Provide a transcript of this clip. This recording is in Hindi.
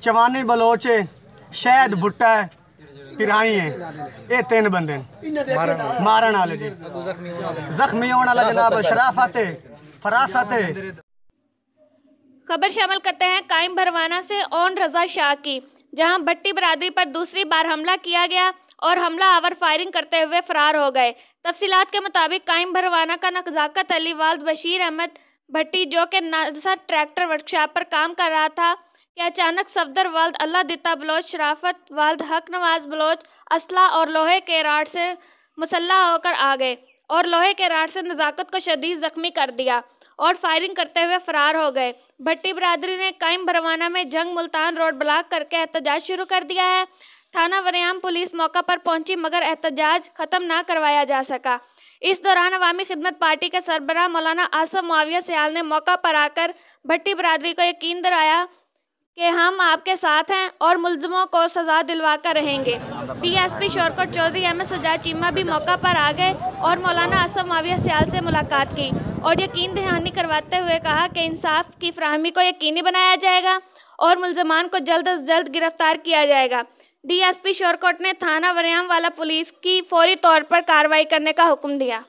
चवानी बलोच है, शहद भुट्टा है, पिराई है, ये 3 बंदे मारन वाले जी। जख्मी होने वाला जनाब शराफत है, फरासत है। खबर शामिल करते हैं कायम भरवाना से ओन रजा शाह की, जहां भट्टी बरादरी पर दूसरी बार हमला किया गया और हमला आवर फायरिंग करते हुए फरार हो गए। तफसीलात के मुताबिक कायम भरवाना का नज़ाकत अली वाल्द बशीर अहमद भट्टी, जो कि नासर ट्रैक्टर वर्कशॉप पर काम कर रहा था, कि अचानक सफदर वाल्द अल्लाह दिता बलोच, शराफत वाल्द हक नवाज बलोच असला और लोहे के राड से मुसल्लह होकर आ गए और लोहे के राड से नज़ाकत को शदीद जख्मी कर दिया और फायरिंग करते हुए फरार हो गए। भट्टी बरादरी ने कायम भरवाना में जंग मुल्तान रोड ब्लॉक करके एहतजाज शुरू कर दिया है। थाना वरियाम पुलिस मौका पर पहुंची मगर एहतजाज खत्म ना करवाया जा सका। इस दौरान अवामी खिदमत पार्टी के सरबराह मौलाना आसम मुआविया सियाल ने मौका पर आकर भट्टी बरादरी को यकीन दिलाया कि हम आपके साथ हैं और मुल्जिमों को सजा दिलवा कर रहेंगे। डीएसपी शौकत चौधरी अहमद सजाद चीमा भी मौका पर आ गए और मौलाना आसम मुआविया सियाल से मुलाकात की और यकीन दहानी करवाते हुए कहा कि इंसाफ की फराहमी को यकीनी बनाया जाएगा और मुल्जिमान को जल्द अज जल्द गिरफ्तार किया जाएगा। डीएसपी शौकत ने थाना वरियाम वाला पुलिस की फौरी तौर पर कार्रवाई करने का हुक्म दिया।